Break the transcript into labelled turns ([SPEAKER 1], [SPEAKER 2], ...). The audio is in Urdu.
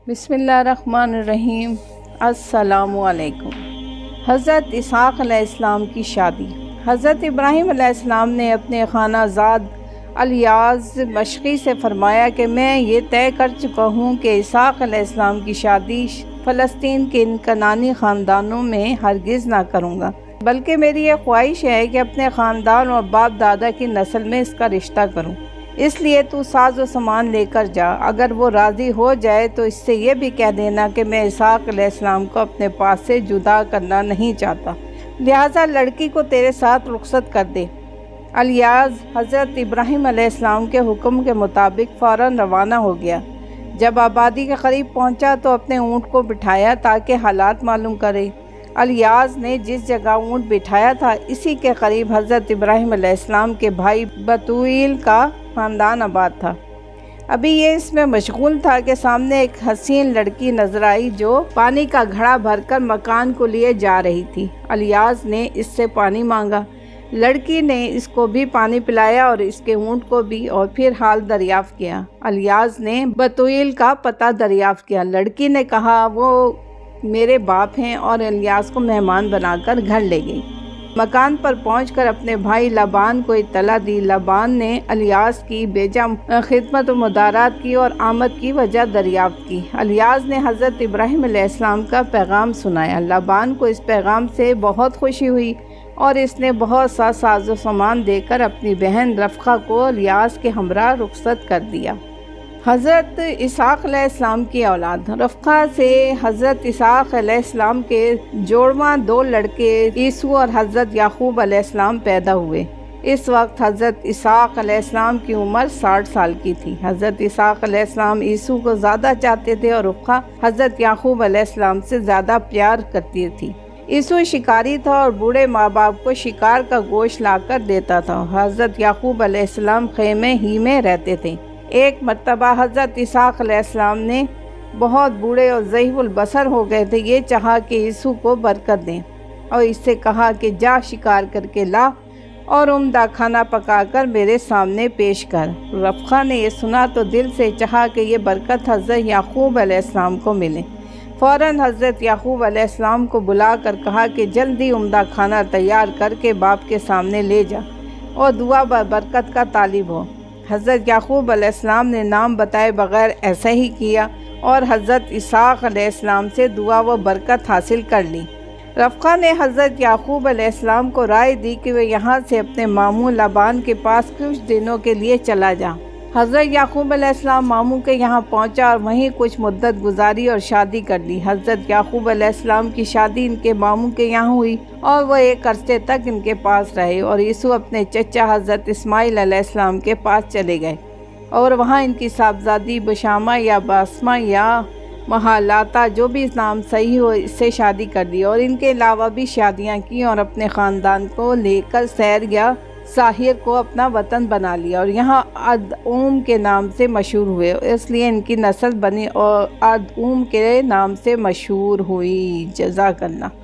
[SPEAKER 1] بسم اللہ الرحمن الرحیم۔ السلام علیکم۔ حضرت اسحاق علیہ السلام کی شادی۔ حضرت ابراہیم علیہ السلام نے اپنے خانہ زاد الیاز مشقی سے فرمایا کہ میں یہ طے کر چکا ہوں کہ اسحاق علیہ السلام کی شادی فلسطین کے ان کنعانی خاندانوں میں ہرگز نہ کروں گا، بلکہ میری یہ خواہش ہے کہ اپنے خاندان اور باپ دادا کی نسل میں اس کا رشتہ کروں۔ اس لیے تو ساز و سامان لے کر جا، اگر وہ راضی ہو جائے تو اس سے یہ بھی کہہ دینا کہ میں اسحاق علیہ السلام کو اپنے پاس سے جدا کرنا نہیں چاہتا، لہٰذا لڑکی کو تیرے ساتھ رخصت کر دے۔ الیاز حضرت ابراہیم علیہ السلام کے حکم کے مطابق فوراً روانہ ہو گیا۔ جب آبادی کے قریب پہنچا تو اپنے اونٹ کو بٹھایا تاکہ حالات معلوم کرے۔ الیاز نے جس جگہ اونٹ بٹھایا تھا اسی کے قریب حضرت ابراہیم علیہ السلام کے بھائی بتویل کا خاندان آباد تھا۔ ابھی یہ اس میں مشغول تھا کہ سامنے ایک حسین لڑکی نظر آئی جو پانی کا گھڑا بھر کر مکان کو لیے جا رہی تھی۔ الیاز نے اس سے پانی مانگا، لڑکی نے اس کو بھی پانی پلایا اور اس کے اونٹ کو بھی، اور پھر حال دریافت کیا۔ الیاز نے بتویل کا پتہ دریافت کیا۔ لڑکی نے کہا وہ میرے باپ ہیں، اور الیاز کو مہمان بنا کر گھر لے گئی۔ مکان پر پہنچ کر اپنے بھائی لابان کو اطلاع دی۔ لابان نے الیاز کی بیجا خدمت و مدارات کی اور آمد کی وجہ دریافت کی۔ الیاز نے حضرت ابراہیم علیہ السلام کا پیغام سنایا۔ لابان کو اس پیغام سے بہت خوشی ہوئی اور اس نے بہت سا ساز و سامان دے کر اپنی بہن رفقہ کو الیاز کے ہمراہ رخصت کر دیا۔ حضرت اسحاق علیہ السلام کی اولاد۔ رفقہ سے حضرت اسحاق علیہ السلام کے جوڑواں دو لڑکے عیسو اور حضرت یعقوب علیہ السلام پیدا ہوئے۔ اس وقت حضرت اسحاق علیہ السلام کی عمر 60 سال کی تھی۔ حضرت اسحاق علیہ السلام عیسو کو زیادہ چاہتے تھے اور رفقہ حضرت یعقوب علیہ السلام سے زیادہ پیار کرتی تھی۔ عیسو شکاری تھا اور بوڑھے ماں باپ کو شکار کا گوشت لا کر دیتا تھا۔ حضرت یعقوب علیہ السلام خیمے ہی میں رہتے تھے۔ ایک مرتبہ حضرت اسحاق علیہ السلام نے بہت بوڑھے اور ضعیف البصر ہو گئے تھے، یہ چاہا کہ عیسو کو برکت دیں اور اس سے کہا کہ جا شکار کر کے لا اور عمدہ کھانا پکا کر میرے سامنے پیش کر۔ رفقہ نے یہ سنا تو دل سے چاہا کہ یہ برکت حضرت یعقوب علیہ السلام کو ملے۔ فوراً حضرت یعقوب علیہ السلام کو بلا کر کہا کہ جلدی عمدہ کھانا تیار کر کے باپ کے سامنے لے جا اور دعا برکت کا طالب ہو۔ حضرت یعقوب علیہ السلام نے نام بتائے بغیر ایسا ہی کیا اور حضرت اسحاق علیہ السلام سے دعا و برکت حاصل کر لی۔ رفقہ نے حضرت یعقوب علیہ السلام کو رائے دی کہ وہ یہاں سے اپنے ماموں لابان کے پاس کچھ دنوں کے لیے چلا جا۔ حضرت یعقوب علیہ السلام ماموں کے یہاں پہنچا اور وہیں کچھ مدت گزاری اور شادی کر لی۔ حضرت یعقوب علیہ السلام کی شادی ان کے ماموں کے یہاں ہوئی اور وہ ایک عرصے تک ان کے پاس رہے، اور عیسو اپنے چچا حضرت اسماعیل علیہ السلام کے پاس چلے گئے اور وہاں ان کی صاحبزادی بشامہ یا باسمہ یا مہالاتا، جو بھی نام صحیح ہو، اس سے شادی کر دی، اور ان کے علاوہ بھی شادیاں کی اور اپنے خاندان کو لے کر سیر یا ساحر کو اپنا وطن بنا لیا اور یہاں ادعوم کے نام سے مشہور ہوئے، اس لیے ان کی نسل بنی اور ادعوم کے نام سے مشہور ہوئی۔ جزاک اللہ۔